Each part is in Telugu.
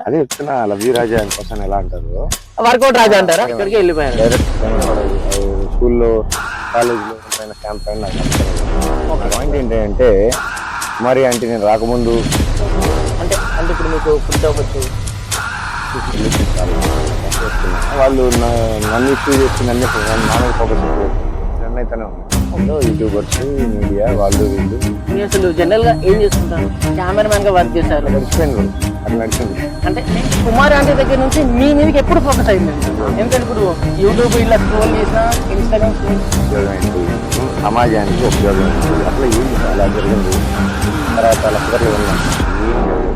అదే చెప్తున్నా లవ్ యూ రాజా అని పర్సన్ ఎలా అంటారు వర్కౌట్ రాజా అంటారా? ఇక్కడికి వెళ్ళిపోయారు డైరెక్ట్ స్కూల్లో కాలేజీలో పైన క్యాంప్ పైన నాకు పాయింట్ ఏంటంటే మరి అంటే నేను రాకముందు అంటే అంటే ఇప్పుడు మీకు ఫుడ్ అవ్వచ్చు వాళ్ళు నన్ను ఇష్యూ చేసి నన్ను నాన్న ఫోకస్ నన్ను అయితేనే ఉన్నాయి యూట్యూబర్స్ మీడియా వాళ్ళు వీళ్ళు. మీరు అసలు జనరల్ గా ఏం చేస్తుంటారు? కెమెరామెన్ గా వర్క్ చేశారు, నడిచిపోయింది అట్లా నడిచింది. అంటే కుమార్ ఆంటీ దగ్గర నుంచి మీ మీదకి ఎప్పుడు ఫోకస్ అయింది? ఎందుకంటే ఇప్పుడు యూట్యూబ్ ఇలా స్క్రోల్ చేసినా ఇన్స్టాగ్రామ్ ఉపయోగం ఏంటి, సమాజానికి ఉపయోగం ఏంటి, అట్లా ఏం అలా జరిగింది. తర్వాత అలా కుదరలు ఉన్నాం ఏం లేదు,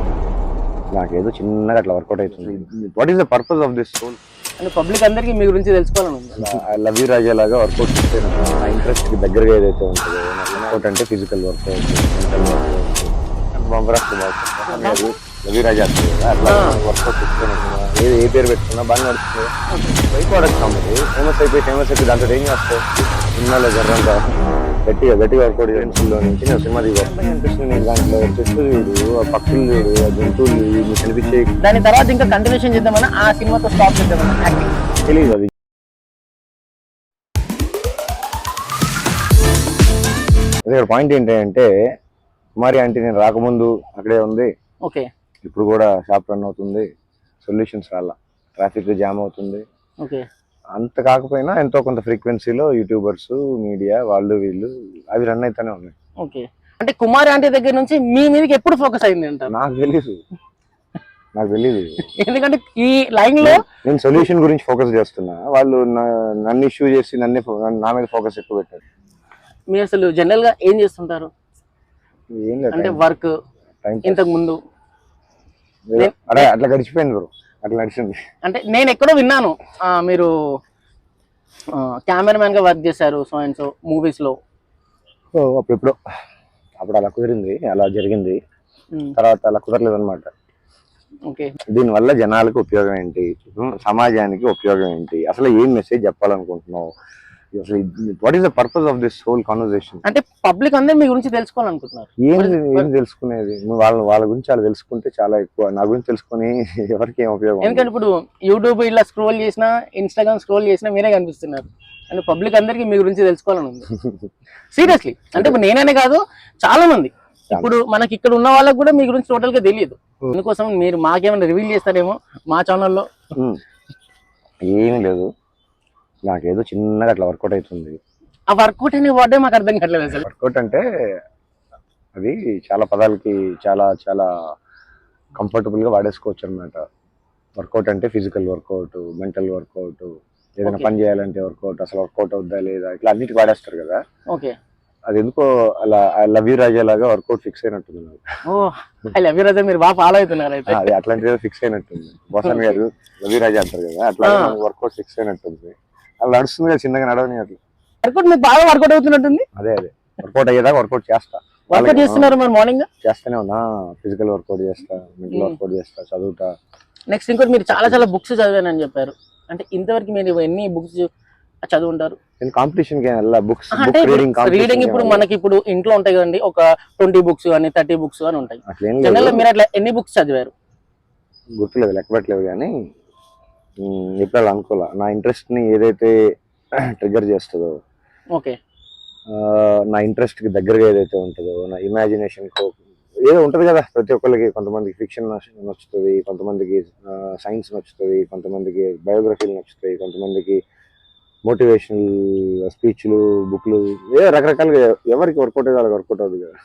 నాకేదో చిన్నగా అట్లా వర్కౌట్ అవుతుంది. What is the purpose of this soul అంటే పబ్లిక్ అందరికీ మీ గురించి తెలుసుకోవాలని ఉంది. లవ్ యూ రాజా లాగా వర్కౌట్ చేస్తే నా ఇంట్రెస్ట్కి దగ్గరగా ఏదైతే ఉంటుందో, వర్కౌట్ అంటే ఫిజికల్ వర్కౌట్, మెంటల్ వర్కౌట్, బంపరాస్తు లవ్ యూ రాజా వస్తుంది కదా, అట్లా వర్కౌట్ చేస్తే ఏ పేరు పెట్టుకున్నా బాగా నడుస్తుంది. బై ప్రోడక్ట్ అమ్మది ఫేమస్ అయిపోయి దాంట్లో ఏం చేస్తావు? సినిమాలో జర్రంతా గట్టిగా వర్కౌట్ చేయడంలో నుంచి నేను సినిమా అనిపిస్తుంది. నేను దాంట్లో చెట్లు చూడు, ఆ పక్షులు చూడు, ఆ జంతువులు మీకు కనిపించే. దాని తర్వాత ఇంకా కంటిన్యూషన్ చేద్దామన్నా ఆ సినిమాతో స్టాప్ చేద్దామన్నా తెలియదు అది. అదే పాయింట్ ఏంటంటే కుమారి అంటే నేను రాకముందు అక్కడే ఉంది, ఓకే ఇప్పుడు కూడా షాప్ రన్ అవుతుంది, సొల్యూషన్స్ రాలా, ట్రాఫిక్ జామ్ అవుతుంది. ఓకే అంత కాకపోయినా ఎంతో కొంత ఫ్రీక్వెన్సీలో యూట్యూబర్స్ మీడియా వాళ్ళు వీళ్ళు అవి రన్ అయితేనే ఉన్నాయి. ఓకే అంటే కుమార్ ఆంటీ దగ్గర నుంచి మీ మీదకి ఎప్పుడు ఫోకస్ అయింది అంటారు? నాకు తెలీదు ఎందుకంటే ఈ లైన్ లో నేను సొల్యూషన్ గురించి ఫోకస్ చేస్తున్నా, వాళ్ళు నన్ను ఇష్యూ చేసి నా మీద ఫోకస్ ఎక్కువ పెట్టారు. మీరు అసలు జనరల్ గా ఏం చేస్తుంటారు? ఏం లేదు అంటే వర్క్ ఇంతకు ముందు అట్లా గడిచిపోయింది బ్రో, అట్లా నడిచింది. అంటే నేను ఎక్కడో విన్నాను మీరు కెమెరామెన్ గా వర్క్ చేశారు సో అండ్ సో మూవీస్ లో. అప్పుడు అలా కుదిరింది, అలా జరిగింది. తర్వాత అలా కుదరలేదు అనమాట. దీనివల్ల జనాలకు ఉపయోగం ఏంటి, సమాజానికి ఉపయోగం ఏంటి, అసలు ఏం మెసేజ్ చెప్పాలనుకుంటున్నావు, అసలు what is the purpose of this whole conversation? అంటే పబ్లిక్ అందరూ మీ గురించి తెలుసుకోవాలనుకుంటున్నారు. ఏం తెలుసుకునేది? వాళ్ళ గురించి వాళ్ళు తెలుసుకుంటే చాలా ఎక్కువ, నా గురించి తెలుసుకుని ఎవరికి ఏం ఉపయోగం? ఎందుకంటే ఇప్పుడు యూట్యూబ్ ఇలా స్క్రోల్ చేసినా ఇన్స్టాగ్రామ్ స్క్రోల్ చేసినా మీరే కనిపిస్తున్నారు. అంటే పబ్లిక్ అందరికి మీ గురించి తెలుసుకోవాలని ఉంది సీరియస్లీ. అంటే ఇప్పుడు నేననే కాదు, చాలా మంది ఇప్పుడు మనకి ఇక్కడ ఉన్న వాళ్ళకి కూడా మీ గురించి టోటల్ గా తెలియదు. అందుకోసం మీరు మాకేమైనా రివీల్ చేస్తారేమో మా ఛానల్లో. ఏమీ లేదు, నాకేదో చిన్నగా అట్లా వర్కౌట్ అవుతుంది. ఆ వర్కౌట్ అనే వర్డే మాకు అర్థం కావట్లేదు అసలు. వర్కౌట్ అంటే అది చాలా పదాలకి చాలా చాలా కంఫర్టబుల్ గా వాడేసుకోవచ్చు అనమాట. వర్కౌట్ అంటే ఫిజికల్ వర్కౌట్, మెంటల్ వర్కౌట్, ఏదైనా పని చేయాలంటే వర్కౌట్, అసలు వర్కౌట్ అవుద్దా లేదా, ఇట్లా అన్నిటికి వాడేస్తారు కదా. ఓకే అది ఎందుకో అలా లవ్ యూ రాజా లాగా వర్కౌట్ ఫిక్స్ అయినట్టుంది నాకు. ఓ లవ్ యూ రాజా మీరు బాగా ఫాలో అవుతున్నారు అయితే. అది అట్లాంటిది ఫిక్స్ అయినట్టుంది. బోసన్ గారు లవ్ యూ రాజా అంటారు కదా, అట్లా వర్కౌట్ ఫిక్స్ అయినట్టుంది. అలా నడుస్తుంది కదా, చిన్నగా నడవని అట్లా. వర్కౌట్ మీకు బాగా వర్కౌట్ అవుతున్నట్టుంది. అదే వర్కౌట్ అయ్యేదాకా వర్కౌట్ చేస్తా. వర్కౌట్ చేస్తున్నారు మరి మార్నింగ్? చేస్తూనే ఉన్నా, ఫిజికల్ వర్కౌట్ చేస్తా, మెంటల్ వర్కౌట్ చేస్తా, చదువుతా. నెక్స్ట్ ఇంకోటి మీరు చాలా బుక్స్ చదివానని చెప్పారు. అంటే ఇంతవరకు మీరు ఎన్ని బుక్స్ చదువుంటారు? నేను కాంపిటీషన్ కి బుక్స్ రీడింగ్ ఇప్పుడు మనకి ఇప్పుడు ఇంట్లో ఉంటాయి కదండి, ఒక 20 బుక్స్ అని 30 బుక్స్ అని ఉంటాయి. జనరల్ మీరు అట్లా ఎన్ని బుక్స్ చదివారు? గుర్తులేదు, లెక్క పెట్టలేదు. కానీ ఎప్పుడు అనుకోలే, నా ఇంట్రెస్ట్ ని ఏదైతే ట్రిగర్ చేస్తుందో, ఓకే నా ఇంట్రెస్ట్ కి దగ్గరగా ఏదైతే ఉంటుందో, నా ఇమాజినేషన్ ఏదో ఉంటది కదా ప్రతి ఒక్కరికి. కొంతమందికి ఫిక్షన్ నచ్చుతుంది, కొంతమందికి సైన్స్ నచ్చుతుంది, కొంతమందికి బయోగ్రఫీలు నచ్చుతాయి, కొంతమందికి మోటివేషనల్ స్పీచ్లు, బుక్లు, రకరకాలుగా ఎవరికి వర్కౌట్ అయ్యేది వాళ్ళకి వర్కౌట్ అవుతుంది కదా.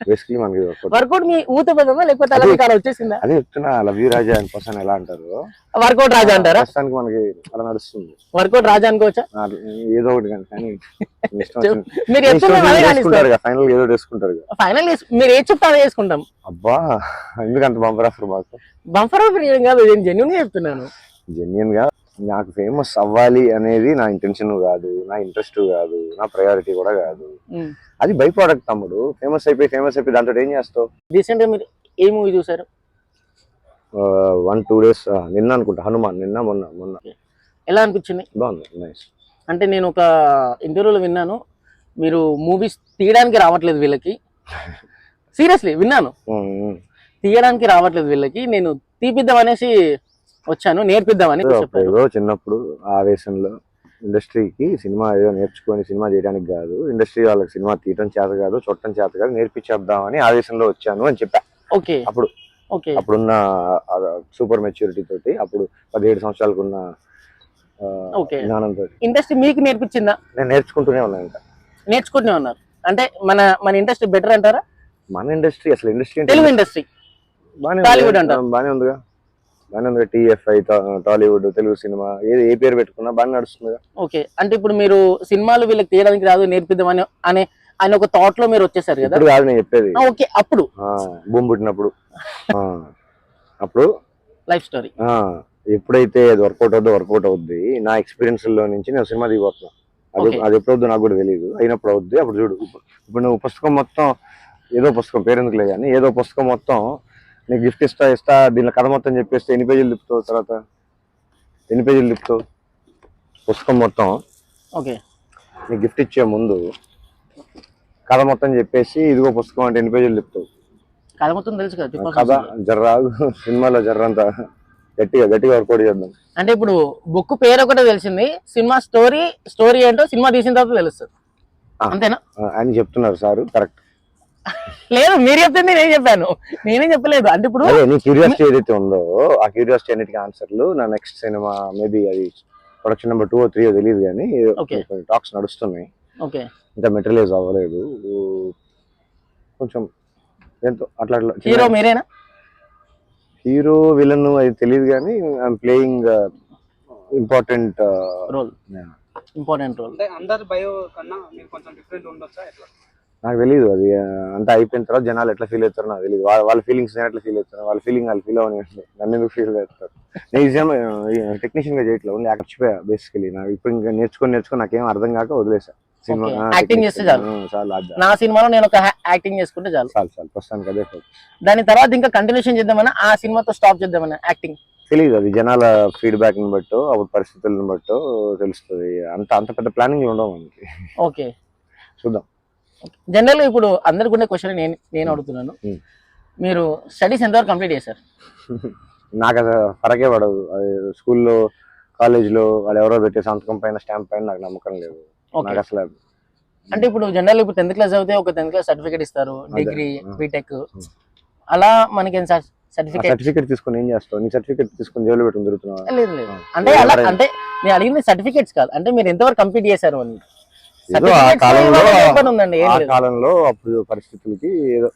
బేసిక్లీ మనకి వర్కౌట్ మీ ఊత పదమా లేకపోతే అలా వచ్చేసిందా? అదే చెప్తున్నా, లవ్ యూ రాజా అని పర్సన్ ఎలా అంటారు, వర్కౌట్ రాజా అంటారా? ప్రస్తుతానికి మనకి అలా నడుస్తుంది. వర్కౌట్ రాజా అనుకోవచ్చా? ఏదో ఒకటి కానీ ఫైనల్ ఏదో చేసుకుంటారు. ఫైనల్ మీరు ఏ చెప్తా అదే చేసుకుంటాం. అబ్బా ఎందుకంత బంపర్ ఆఫర్ మాకు? బంపర్ ఆఫర్ ఏం కాదు, నేను జెన్యూన్ గా చెప్తున్నాను. జెన్యూన్ గా నాకు ఫేమస్ అవ్వాలి అనేది నా ఇంటెన్షన్ కాదు, నా ఇంట్రెస్ట్ కాదు, నా ప్రయారిటీ కూడా కాదు. అది బై ప్రోడక్ట్ తమ్ముడు. ఫేమస్ అయిపోయి దాంతో ఏం చేస్తావు? రీసెంట్ గా మీరు ఏ మూవీ చూసారు? 1-2 days నిన్న అనుకుంటా, హనుమాన్. నిన్న మొన్న ఎలా అనిపించింది? బాగుంది, నైస్. అంటే నేను ఒక ఇంటర్వ్యూలో విన్నాను, మీరు మూవీస్ తీయడానికి రావట్లేదు వీళ్ళకి. సీరియస్లీ విన్నాను, తీయడానికి రావట్లేదు వీళ్ళకి, నేను తీపిద్దాం అనేసి వచ్చాను, నేర్పిద్దామని చెప్పారు. ఏదో చిన్నప్పుడు ఆవేశంలో ఇండస్ట్రీకి సినిమా ఏదో నేర్చుకొని సినిమా చేయడానికి కాదు, ఇండస్ట్రీ వాళ్ళకి సినిమా తీయటం చేత కాదు, చూడటం చేత కాదు, నేర్పించేద్దామని ఆవేశంలో వచ్చాను అని చెప్పా. ఓకే అప్పుడు ఓకే అప్పుడున్న సూపర్ మెచ్యూరిటీ తోటి, అప్పుడు 17 సంవత్సరాలకు ఉన్న ఓకే. జ్ఞానంతో ఇండస్ట్రీ మీకు నేర్పించిందా? నేను నేర్చుకుంటూనే ఉన్నాను. ఇంకా నేర్చుకుంటూనే ఉన్నారు అంటే మన మన ఇండస్ట్రీ బెటర్ అంటారా? మన ఇండస్ట్రీ అసలు ఇండస్ట్రీ తెలుగు ఇండస్ట్రీ టాలీవుడ్ అంటారు. బానే ఉందిగా, బానే ఉందిగా. TFI టాలీవుడ్ తెలుగు సినిమా ఏ పేరు పెట్టుకున్నా బాగా నడుస్తుందిగా. ఓకే, అంటే ఇప్పుడు మీరు సినిమాలు వీళ్ళకి తీయడానికి రాదు, నేర్పిద్దామని అనే ఒక థాట్ లో మీరు వచ్చేసారు కదా. ఇప్పుడు కాదు నేను చెప్పేది, ఓకే అప్పుడు భూమి పుట్టినప్పుడు అప్పుడు లైఫ్ స్టోరీ. ఎప్పుడైతే అది వర్కౌట్ అవుద్ది, నా ఎక్స్పీరియన్స్ లో నుంచి నేను సినిమా దిగిపోతున్నా. అది ఎప్పుడవుద్దు నాకు కూడా తెలియదు, అయినప్పుడు అవుద్ది. అప్పుడు చూడు, ఇప్పుడు నువ్వు పుస్తకం మొత్తం, ఏదో పుస్తకం పేరెందుకు లేదు కానీ, ఏదో పుస్తకం మొత్తం నీకు గిఫ్ట్ ఇస్తా దీనిలో కథ మొత్తం చెప్పేస్తే ఎన్ని పేజీలు తిప్పుతావు? తర్వాత ఎన్ని పేజీలు తిప్పుతావు పుస్తకం మొత్తం? ఓకే, నీకు గిఫ్ట్ ఇచ్చే ముందు కథ మొత్తం చెప్పేసి ఇదిగో పుస్తకం అంటే ఎన్ని పేజీలు తిప్పుతావు? కథ మొత్తం తెలుసు కదా. కథ జర్రాగు, సినిమాలో జర్రంతా గట్టిగా వర్కౌట్ చేద్దాం. అంటే ఇప్పుడు బుక్ పేరు ఒకటే తెలిసింది, సినిమా స్టోరీ ఏంటో సినిమా తీసిన తర్వాత తెలుస్తుంది, అంతేనా అని చెప్తున్నారు సార్. కరెక్ట్. లేదు మీరు చెప్తుంది, నేను చెప్పాను, నేనేం చెప్పలేదు. అంటే ఇప్పుడు నీ క్యూరియాసిటీ ఏదైతే ఉందో ఆ క్యూరియాసిటీ అన్నిటికీ ఆన్సర్లు నా నెక్స్ట్ సినిమా మేబీ అది ప్రొడక్షన్ నెంబర్ 2 or 3 తెలియదు కానీ టాక్స్ నడుస్తున్నాయి. ఓకే, ఇంకా మెటీరియలైజ్ అవ్వలేదు కొంచెం. ఎంతో అట్లా హీరో మీరేనా? హీరో విలన్ అది తెలియదు కానీ ఐఎమ్ ప్లేయింగ్ ఇంపార్టెంట్ రోల్. అంటే అందరి బయో కన్నా మీరు కొంచెం డిఫరెంట్ ఉండొచ్చా ఎట్లా? నాకు తెలియదు. అది అంతా అయిపోయిన తర్వాత జనాలు ఎట్లా ఫీల్ అవుతారో నాకు తెలియదు. వాళ్ళ ఫీలింగ్స్ నేను ఎట్లా ఫీల్ అవుతాను, వాళ్ళ ఫీలింగ్ వాళ్ళు ఫీల్ అవని నన్ను ఎందుకు ఫీల్ అవుతారు. నేను టెక్నీషియన్ గా చేయట్లేదు, ఓన్లీ యాక్టివ్ బేసికలీ. నాకు ఇప్పుడు ఇంకా నేర్చుకొని నాకేం అర్థం కాక వదిలేసా. సినిమా యాక్టింగ్ చేస్తే చాలు. నా సినిమాలో నేను ఒక యాక్టింగ్ చేసుకుంటే చాలు. ప్రస్తుతానికి అదే. దాని తర్వాత ఇంకా కంటిన్యూషన్ చేద్దామన్నా, ఆ సినిమాతో స్టాప్ చేద్దామన్నా యాక్టింగ్ తెలియదు. అది జనాల ఫీడ్బ్యాక్ ని బట్టో అప్పుడు పరిస్థితులను బట్టో తెలుస్తుంది. అంత పెద్ద ప్లానింగ్ ఉండవు మనకి. ఓకే, చూద్దాం. జనరల్ గా ఇప్పుడు అందరికి ఉండే క్వశ్చన్ నేను అడుగుతున్నాను, మీరు స్టడీస్ ఎంతవరకు కంప్లీట్ చేశారు? నాకు అసలు ఫరకే పడదు. స్కూల్లో కాలేజ్లో వాళ్ళు ఎవరో పెట్టే సంతకం పైన స్టాంప్ పైన నాకు నమ్మకం లేదు. నాకు అసలు అంటే ఇప్పుడు జనరల్ ఇప్పుడు 10th క్లాస్ చదివితే ఒక 10th క్లాస్ సర్టిఫికేట్ ఇస్తారు, డిగ్రీ బీటెక్ అలా మనకి సర్టిఫికేట్ తీసుకొని ఏం చేస్తావు? నీ సర్టిఫికేట్ తీసుకొని జైలు పెట్టుకుని తిరుగుతున్నావా? లేదు అంటే అలా అంటే నేను అడిగింది సర్టిఫికేట్స్ కాదు, అంటే మీరు ఎంతవరకు కంప్లీట్ చేశారు అని. కాలంలో అప్పుడు పరిస్థితులకి ఏదో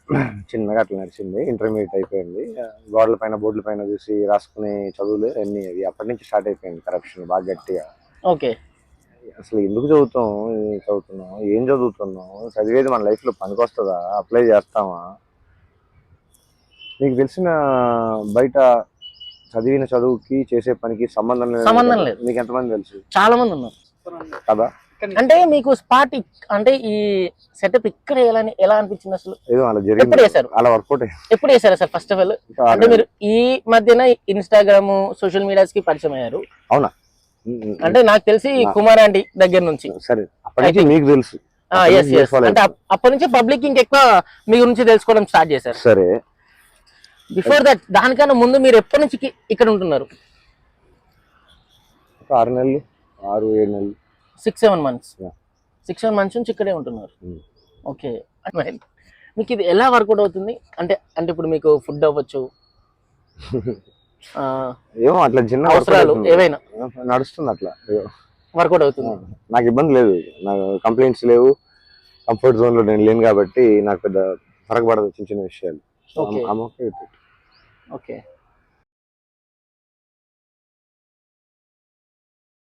చిన్నగా అట్లా నడిచింది. ఇంటర్మీడియట్ అయిపోయింది, గోడల పైన బోర్డుల పైన చూసి రాసుకునే చదువులు అన్ని అవి అప్పటి నుంచి స్టార్ట్ అయిపోయింది కరప్షన్ బాగా గట్టిగా. ఓకే, అసలు ఎందుకు చదువుతున్నాం, ఏం చదువుతున్నాం, చదివేది మన లైఫ్ లో పనికొస్తుందా, అప్లై చేస్తామా? నీకు తెలిసిన బయట చదివిన చదువుకి చేసే పనికి సంబంధం లేదు. మీకు ఎంతమంది తెలుసు? చాలా మంది ఉన్నారు కదా. అంటే మీకు స్పాట్ అంటే ఈ సెటప్ ఇక్కడ ఎలా అనిపించింది అసలు? ఎప్పుడు చేశారు? అలా వర్కౌట్ ఎప్పుడు చేశారు సార్? ఫస్ట్ ఆఫ్ ఆల్ అంటే మీరు ఈ మధ్యన ఇన్స్టాగ్రామ్ సోషల్ మీడియాస్ కి పరిచయం అయ్యారు. అవునా? అంటే నాకు తెలిసి కుమార్ ఆంటీ దగ్గర నుంచి. సరే, అప్పటి మీకు తెలుసు. అంటే అప్పటి నుంచి పబ్లిక్ ఇంకెక్కువ మీ గురించి తెలుసుకోవడం స్టార్ట్ చేశారు. సరే, బిఫోర్ దట్ దానికన్నా ముందు మీరు ఎప్పటి నుంచి ఇక్కడ ఉంటున్నారు? 6 నెలలు 6-7 నెలలు 6-7 months. 6-7 months నుంచి ఇక్కడే ఉంటున్నారు. ఓకే, మీకు ఇది ఎలా వర్కౌట్ అవుతుంది? అంటే ఇప్పుడు మీకు ఫుడ్ అవ్వచ్చు, ఏమో అట్లా చిన్న అవసరాలు ఏవైనా నడుస్తుంది, అట్లా వర్కౌట్ అవుతుంది. నాకు ఇబ్బంది లేదు, నాకు కంప్లైంట్స్ లేవు, కంఫర్ట్ జోన్ లో నేను లేను కాబట్టి నాకు పెద్ద ఫరక పడదు చిన్న విషయాలు. ఓకే.